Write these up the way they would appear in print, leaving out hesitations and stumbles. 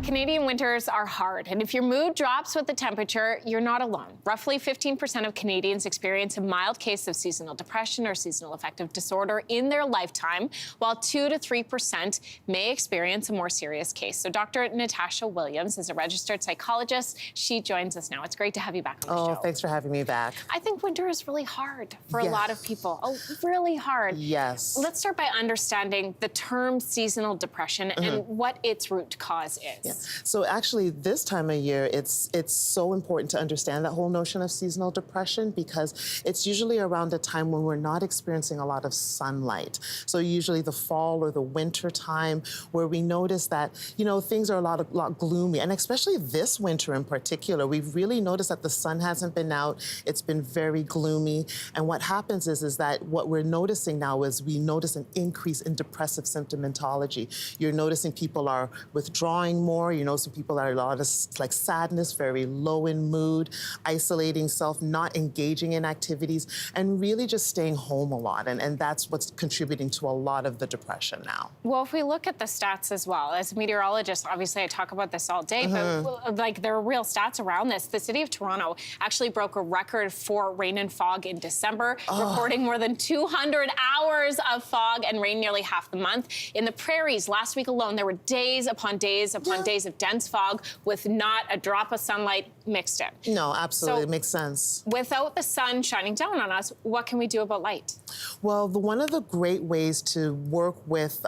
Canadian winters are hard, and if your mood drops with the temperature, you're not alone. Roughly 15% of Canadians experience a mild case of seasonal depression or seasonal affective disorder in their lifetime, while 2 to 3% may experience a more serious case. So Dr. Natasha Williams is a registered psychologist. She joins us now. It's great to have you back on the show. Oh, thanks for having me back. I think winter is really hard for a lot of people. Oh, really hard. Yes. Let's start by understanding the term seasonal depression and what its root cause is. Yeah. So actually, this time of year, it's so important to understand that whole notion of seasonal depression, because it's usually around a time when we're not experiencing a lot of sunlight. So usually the fall or the winter time, where we notice that, you know, things are a lot gloomy. And especially this winter in particular, we've really noticed that the sun hasn't been out. It's been very gloomy. And what happens is that what we're noticing now is we notice an increase in depressive symptomatology. You're noticing people are withdrawing more. You know, some people are a lot of like sadness, very low in mood, isolating self, not engaging in activities, and really just staying home a lot. And that's what's contributing to a lot of the depression now. Well, if we look at the stats as well, as a meteorologist, obviously I talk about this all day, but like there are real stats around this. The city of Toronto actually broke a record for rain and fog in December, recording more than 200 hours of fog and rain nearly half the month. In the prairies, last week alone, there were days upon days upon days of dense fog with not a drop of sunlight mixed in. No, absolutely. So, it makes sense. Without the sun shining down on us, what can we do about light? Well, one of the great ways to work with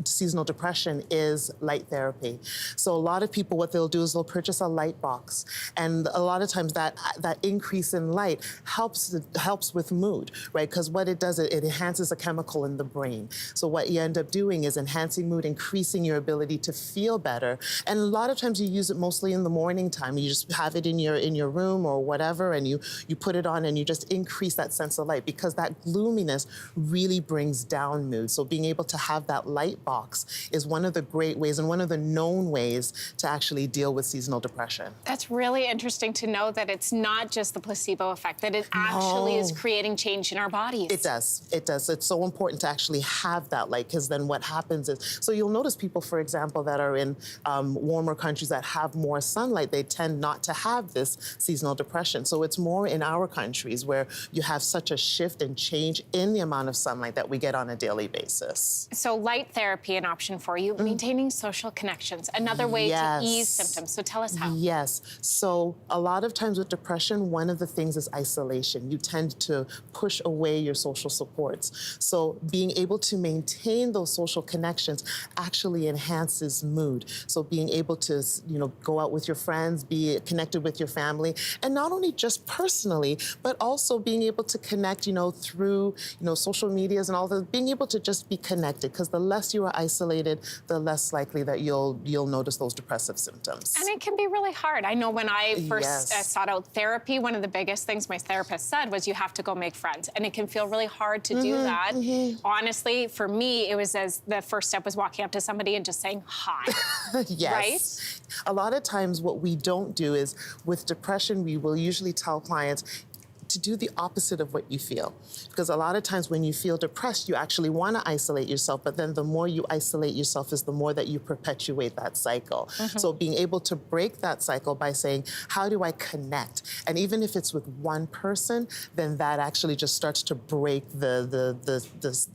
seasonal depression is light therapy. So a lot of people, what they'll do is they'll purchase a light box. And a lot of times that increase in light helps with mood, right? Because what it does, it enhances a chemical in the brain. So what you end up doing is enhancing mood, increasing your ability to feel better. And a lot of times you use it mostly in the morning time. You just have it in your room or whatever, and you put it on and you just increase that sense of light, because that gloominess really brings down mood. So being able to have that light box is one of the great ways and one of the known ways to actually deal with seasonal depression. That's really interesting to know that it's not just the placebo effect, that it actually is creating change in our bodies. It does. It does. It's so important to actually have that light, because then what happens is, so you'll notice people, for example, that are in warmer countries that have more sunlight, they tend not to have this seasonal depression. So it's more in our countries where you have such a shift and change in the amount of sunlight that we get on a daily basis. So light therapy, an option for you. Maintaining social connections, another way to ease symptoms. So tell us how. Yes. So a lot of times with depression, one of the things is isolation. You tend to push away your social supports. So being able to maintain those social connections actually enhances mood. So being able to, you know, go out with your friends, be connected with your family, and not only just personally, but also being able to connect, you know, through, you know, social medias and all that, being able to just be connected, because the less you are isolated, the less likely that you'll notice those depressive symptoms. And it can be really hard. I know when I first sought out therapy, one of the biggest things my therapist said was you have to go make friends, and it can feel really hard to do that. Honestly, for me, it was as the first step was walking up to somebody and just saying hi. Yes. Right? A lot of times what we don't do is, with depression, we will usually tell clients to do the opposite of what you feel. Because a lot of times when you feel depressed, you actually want to isolate yourself, but then the more you isolate yourself is the more that you perpetuate that cycle. So being able to break that cycle by saying, how do I connect? And even if it's with one person, then that actually just starts to break the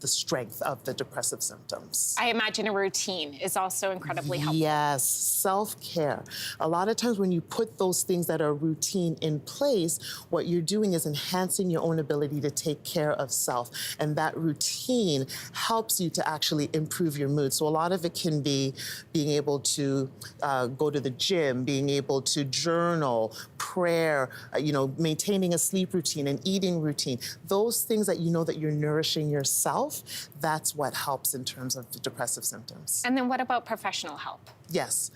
strength of the depressive symptoms. I imagine a routine is also incredibly helpful. Yes, self-care. A lot of times when you put those things that are routine in place, what you're doing is enhancing your own ability to take care of self. And that routine helps you to actually improve your mood. So a lot of it can be being able to go to the gym, being able to journal, prayer, you know, maintaining a sleep routine, an eating routine. Those things that you know that you're nourishing yourself, that's what helps in terms of the depressive symptoms. And then what about professional help? Yes.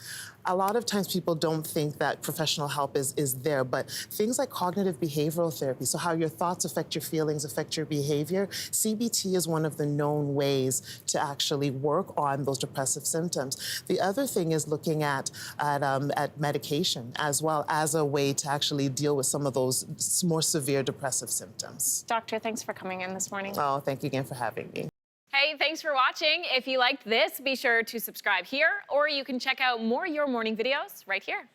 A lot of times people don't think that professional help is there, but things like cognitive behavioral therapy, so how your thoughts affect your feelings, affect your behavior, CBT is one of the known ways to actually work on those depressive symptoms. The other thing is looking at medication as well as a way to actually deal with some of those more severe depressive symptoms. Doctor, thanks for coming in this morning. Oh, thank you again for having me. Hey. Okay, thanks for watching. If you liked this, be sure to subscribe here, or you can check out more Your Morning videos right here.